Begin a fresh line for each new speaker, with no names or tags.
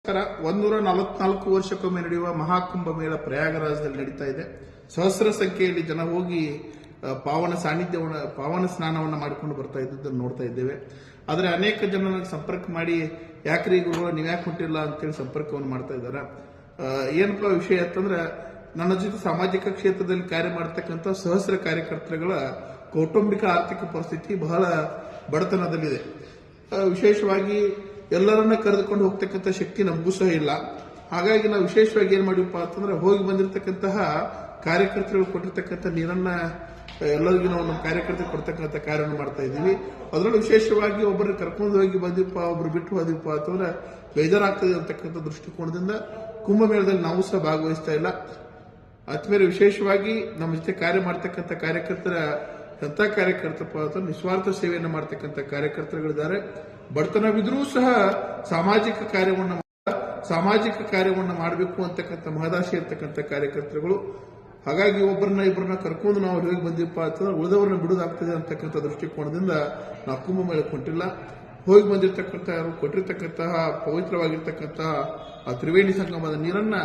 144 ವರ್ಷಕ್ಕೊಮ್ಮೆ ನಡೆಯುವ ಮಹಾಕುಂಭ ಮೇಳ ಪ್ರಯಾಗರಾಜದಲ್ಲಿ ನಡೀತಾ ಇದೆ. ಸಹಸ್ರ ಸಂಖ್ಯೆಯಲ್ಲಿ ಜನ ಹೋಗಿ ಪಾವನ ಸ್ನಾನವನ್ನು ಮಾಡಿಕೊಂಡು ಬರ್ತಾ ಇದ್ದದ್ದನ್ನು ನೋಡ್ತಾ ಇದ್ದೇವೆ. ಆದರೆ ಅನೇಕ ಜನ ಸಂಪರ್ಕ ಮಾಡಿ ಯಾಕ್ರಿ ಗುರುಗಳು ನೀವ್ಯಾಕೆ ಹೊಂಟಿಲ್ಲ ಅಂತೇಳಿ ಸಂಪರ್ಕವನ್ನು ಮಾಡ್ತಾ ಇದ್ದಾರೆ. ಏನಪ್ಪ ವಿಷಯ ಅಂತಂದ್ರೆ, ನನ್ನ ಜೊತೆ ಸಾಮಾಜಿಕ ಕ್ಷೇತ್ರದಲ್ಲಿ ಕಾರ್ಯ ಮಾಡತಕ್ಕಂಥ ಸಹಸ್ರ ಕಾರ್ಯಕರ್ತರುಗಳ ಕೌಟುಂಬಿಕ ಆರ್ಥಿಕ ಪರಿಸ್ಥಿತಿ ಬಹಳ ಬಡತನದಲ್ಲಿದೆ. ವಿಶೇಷವಾಗಿ ಎಲ್ಲರನ್ನ ಕರೆದುಕೊಂಡು ಹೋಗ್ತಕ್ಕಂಥ ಶಕ್ತಿ ನಮಗೂ ಸಹ ಇಲ್ಲ. ಹಾಗಾಗಿ ನಾವು ವಿಶೇಷವಾಗಿ ಏನ್ ಮಾಡಿವಪ್ಪ ಅಂತಂದ್ರೆ, ಹೋಗಿ ಬಂದಿರತಕ್ಕಂತಹ ಕಾರ್ಯಕರ್ತರು ಕೊಟ್ಟಿರ್ತಕ್ಕಂಥ ನೀರನ್ನ ಎಲ್ಲರಿಗೂ ನಾವು ನಮ್ಮ ಕಾರ್ಯಕರ್ತರು ಕೊಡ್ತಕ್ಕಂಥ ಕಾರ್ಯವನ್ನು ಮಾಡ್ತಾ ಇದ್ದೀವಿ. ಅದರಲ್ಲೂ ವಿಶೇಷವಾಗಿ ಒಬ್ಬರು ಕರ್ಕೊಂಡು ಹೋಗಿ ಬಂದಿಪ್ಪ, ಒಬ್ರು ಬಿಟ್ಟು ಹೋದಿಪ್ಪ ಅಂತಂದ್ರೆ ಬೇಜಾರಾಗ್ತದೆ ಅಂತಕ್ಕಂಥ ದೃಷ್ಟಿಕೋನದಿಂದ ಕುಂಭಮೇಳದಲ್ಲಿ ನಾವು ಸಹ ಭಾಗವಹಿಸ್ತಾ ಇಲ್ಲ. ಆದ್ಮೇಲೆ ವಿಶೇಷವಾಗಿ ನಮ್ಮ ಜೊತೆ ಕಾರ್ಯ ಮಾಡ್ತಕ್ಕಂಥ ಕಾರ್ಯಕರ್ತರ ಎಂಥ ಕಾರ್ಯಕರ್ತಪ್ಪ ಅಂತ ನಿಸ್ವಾರ್ಥ ಸೇವೆಯನ್ನು ಮಾಡ್ತಕ್ಕಂಥ ಕಾರ್ಯಕರ್ತರುಗಳಿದ್ದಾರೆ. ಬಡತನವಿದ್ರೂ ಸಹ ಸಾಮಾಜಿಕ ಕಾರ್ಯವನ್ನು ಮಾಡಬೇಕು ಅಂತಕ್ಕಂಥ ಮಹದಾಶೆ ಇರ್ತಕ್ಕಂಥ ಕಾರ್ಯಕರ್ತರುಗಳು. ಹಾಗಾಗಿ ಇಬ್ಬರನ್ನ ಕರ್ಕೊಂಡು ನಾವು ಹೋಗಿ ಬಂದಿಪ್ಪ ಅಂತಂದ್ರೆ ಉಳಿದವರನ್ನ ಬಿಡುದಾಗ್ತದೆ ಅಂತಕ್ಕಂಥ ದೃಷ್ಟಿಕೋನದಿಂದ ನಾವು ಕುಂಭಮೇಳಕ್ಕೆ ಹೊಂಟಿಲ್ಲ. ಹೋಗಿ ಬಂದಿರತಕ್ಕಂಥ ಕೊಟ್ಟಿರ್ತಕ್ಕಂತಹ ಪವಿತ್ರವಾಗಿರ್ತಕ್ಕಂತಹ ತ್ರಿವೇಣಿ ಸಂಗಮದ ನೀರನ್ನ